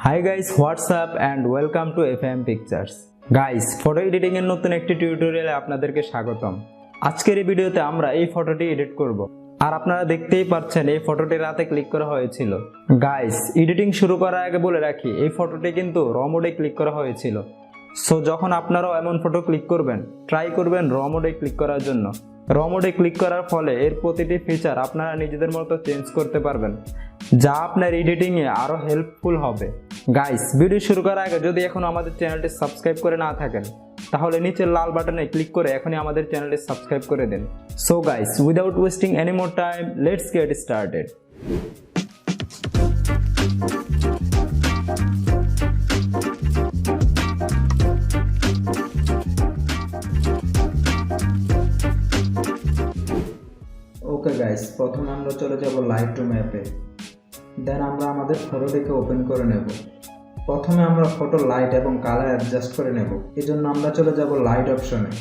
Hi guys, WhatsApp and welcome to FM pictures. Guys, photo editing এর নতুন একটি টিউটোরিয়ালে আপনাদেরকে স্বাগতম। আজকের এই ভিডিওতে আমরা এই ফটোটি এডিট করব। আর আপনারা দেখতেই পাচ্ছেন এই ফটোটি রাতে ক্লিক করা হয়েছিল। গাইস, এডিটিং শুরু করার আগে বলে রাখি, এই ফটোটি কিন্তু র মোডে ক্লিক করা হয়েছিল। সো যখন আপনারাও এমন ফটো ক্লিক করবেন, ট্রাই করবেন র মোডে ক্লিক করার জন্য। র মোডে ক্লিক করার ফলে এর প্রতিটি ফিচার আপনারা নিজেদের মতো চেঞ্জ করতে পারবেন, যা আপনার এডিটিংয়ে আরও হেল্পফুল হবে। গাইস, ভিডিও শুরু করার আগে যদি এখনও আমাদের চ্যানেলটি সাবস্ক্রাইব করে না থাকেন, তাহলে নিচের লাল বাটনে ক্লিক করে এখনই আমাদের চ্যানেলটি সাবস্ক্রাইব করে দিন। So guys, without wasting any more time, let's get started. Okay guys, প্রথমে আমরা চলে যাব লাইটরুম অ্যাপে। দেন আমরা আমাদের ফটোটিকে ওপেন করে নেব। প্রথমে আমরা ফটো লাইট এবং কালার অ্যাডজাস্ট করে নেব। এজন্য আমরা চলে যাব লাইট অপশনে।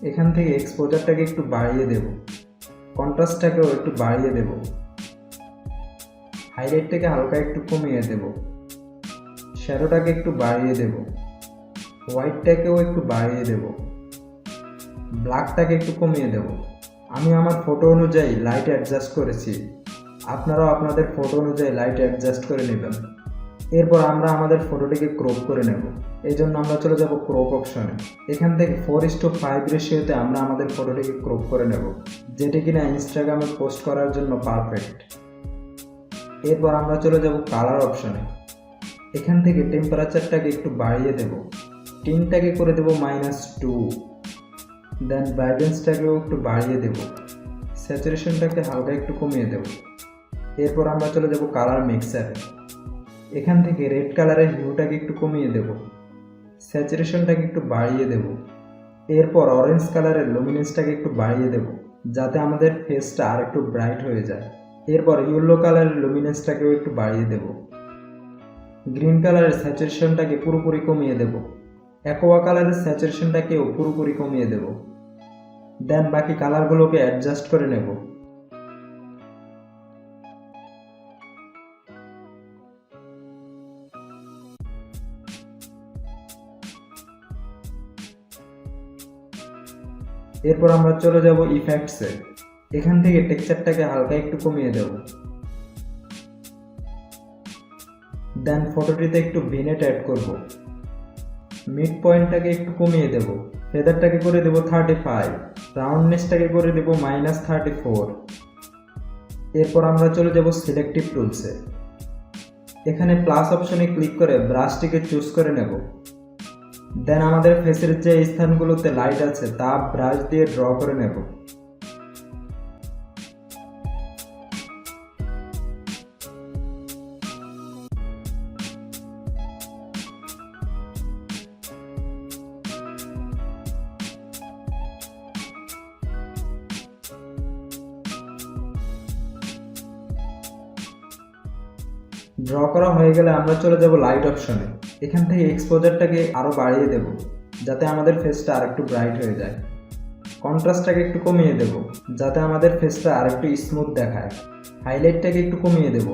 এখান থেকে এক্সপোজারটাকে একটু বাড়িয়ে দেব, কন্ট্রাস্টটাকেও একটু বাড়িয়ে দেব, হাইলাইটটাকে হালকা একটু কমিয়ে দেব, শ্যাডোটাকে একটু বাড়িয়ে দেব, হোয়াইটটাকেও একটু বাড়িয়ে দেব, ব্ল্যাকটাকে একটু কমিয়ে দেব। আমি আমার ফটো অনুযায়ী লাইট অ্যাডজাস্ট করেছি, আপনারাও আপনাদের ফটো অনুযায়ী লাইট অ্যাডজাস্ট করে নেবেন। এরপর আমরা আমাদের ফটোটিকে ক্রপ করে নেব। এই জন্য আমরা চলে যাব ক্রপ অপশনে। এখান থেকে 4:5 রেশিওতে আমরা আমাদের ফটোটিকে ক্রপ করে নেব, যেটি কিনা ইনস্টাগ্রামে পোস্ট করার জন্য পারফেক্ট। এরপর আমরা চলে যাব কালার অপশনে। এখান থেকে টেম্পারেচারটাকে একটু বাড়িয়ে দেব, টিনটাকে করে দেব -2, দেন ব্রাইটনেসটাকেও একটু বাড়িয়ে দেব, স্যাচুরেশনটাকে হালকা একটু কমিয়ে দেব। এরপর আমরা চলে যাব কালার মিক্সারে। এখান থেকে রেড কালারের হিউটাকে একটু কমিয়ে দেব, স্যাচুরেশনটাকে একটু বাড়িয়ে দেব। এরপর অরেঞ্জ কালারের লুমিনেন্সটাকে একটু বাড়িয়ে দেব, যাতে আমাদের ফেসটা আর একটু ব্রাইট হয়ে যায়। এরপর ইয়েলো কালারের লুমিনেন্সটাকেও একটু বাড়িয়ে দেব। গ্রিন কালারের স্যাচুরেশনটাকে পুরোপুরি কমিয়ে দেব, অ্যাকোয়া কালারের স্যাচুরেশনটাকেও পুরোপুরি কমিয়ে দেব। দেন বাকি কালারগুলোকে অ্যাডজাস্ট করে নেব। এরপর আমরা চলে যাব ইফেক্টসে। এখান থেকে টেক্সচারটাকে হালকা একটু কমিয়ে দেব। দেন ফটোটিতে একটু ভিনেট অ্যাড করব। মিড পয়েন্টটাকে একটু কমিয়ে দেব, ফেদারটাকে করে দেব 35, রাউন্ডনেসটাকে করে দেব -34। এরপর আমরা চলে যাব সিলেক্টিভ টুলসে। এখানে প্লাস অপশনে ক্লিক করে ব্রাশটিকে চুজ করে নেব। দেন আমাদের ফেসের যে স্থানগুলোতে লাইট আছে তা ব্রাশ দিয়ে ড্র করে নেব। ড্র করা হয়ে গেলে আমরা চলে যাব লাইট অপশনে। এখান থেকে এক্সপোজারটাকে আরও বাড়িয়ে দেব, যাতে আমাদের ফেসটা আরেকটু ব্রাইট হয়ে যায়। কন্ট্রাস্টটাকে একটু কমিয়ে দেব, যাতে আমাদের ফেসটা আরেকটু স্মুথ দেখায়। হাইলাইটটাকে একটু কমিয়ে দেব।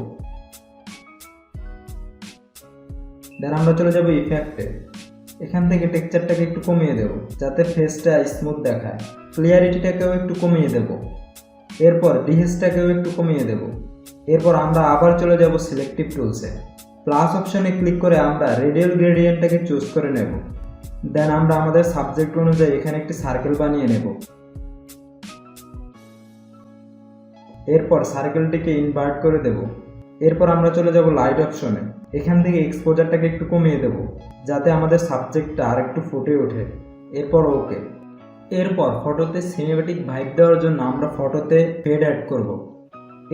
দেন আমরা চলে যাব ইফেক্টে। এখান থেকে টেক্সচারটাকে একটু কমিয়ে দেব, যাতে ফেসটা স্মুথ দেখায়। ক্লিয়ারিটিটাকেও একটু কমিয়ে দেব। এরপর ডিহেসটাকেও একটু কমিয়ে দেব। এরপর আমরা আবার চলে যাব সিলেক্টিভ টুলসে। প্লাস অপশনে ক্লিক করে আমরা রেডিয়াল গ্রেডিয়েন্টটাকে চুজ করে নেব। দেন আমরা আমাদের সাবজেক্ট অনুযায়ী এখানে একটি সার্কেল বানিয়ে নেব। এরপর সার্কেলটিকে ইনভার্ট করে দেব। এরপর আমরা চলে যাব লাইট অপশনে। এখান থেকে এক্সপোজারটাকে একটু কমিয়ে দেব, যাতে আমাদের সাবজেক্টটা আর একটু ফুটে ওঠে। এরপর ওকে। এরপর ফটোতে সিনেম্যাটিক ভাইব দেওয়ার জন্য আমরা ফটোতে ফেড অ্যাড করব।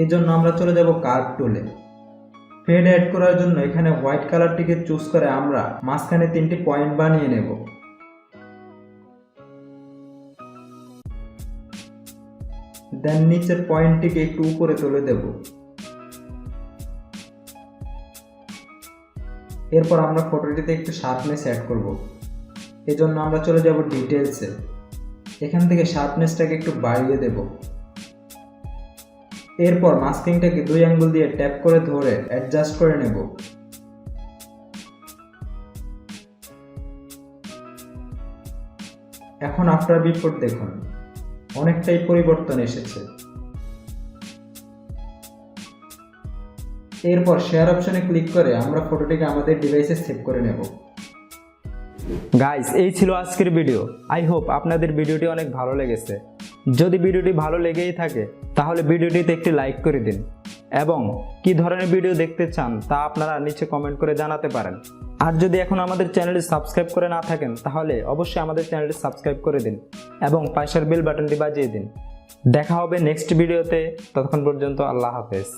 এই জন্য আমরা চলে যাব কার্ভ টুলে। ফেড অ্যাড করার জন্য এখানে হোয়াইট কালারটিকে চুজ করে আমরা মাঝখানে 3টি পয়েন্ট বানিয়ে নেব। দেন নিচের পয়েন্টটিকে একটু উপরে তুলে দেব। এরপর আমরা ফটোটিতে একটু শার্পনেস অ্যাড করব। এজন্য আমরা চলে যাব ডিটেলসে। এখান থেকে শার্পনেসটাকে একটু বাড়িয়ে দেব। এরপর মাস্কিংটাকে 2 আঙ্গুল দিয়ে ট্যাপ করে ধরে অ্যাডজাস্ট করে নেব। এখন আফটার বিফোর দেখুন, অনেকটাই পরিবর্তন এসেছে। এরপর শেয়ার অপশনে ক্লিক করে আমরা ফটোটিকে আমাদের ডিভাইসে সেভ করে নেব। গাইস, এই ছিল আজকের ভিডিও। আই হোপ আপনাদের ভিডিওটি অনেক ভালো লেগেছে। যদি ভিডিওটি ভালো লেগেই থাকে তাহলে ভিডিওটিতে একটি লাইক করে দিন এবং কি ধরনের ভিডিও দেখতে চান তা আপনারা নিচে কমেন্ট করে জানাতে পারেন। আর যদি এখন আমাদের চ্যানেলটি সাবস্ক্রাইব করে না থাকেন তাহলে অবশ্যই আমাদের চ্যানেলটি সাবস্ক্রাইব করে দিন এবং পাশের বেল বাটনটি বাজিয়ে দিন। দেখা হবে নেক্সট ভিডিওতে। ততক্ষণ পর্যন্ত আল্লাহ হাফেজ।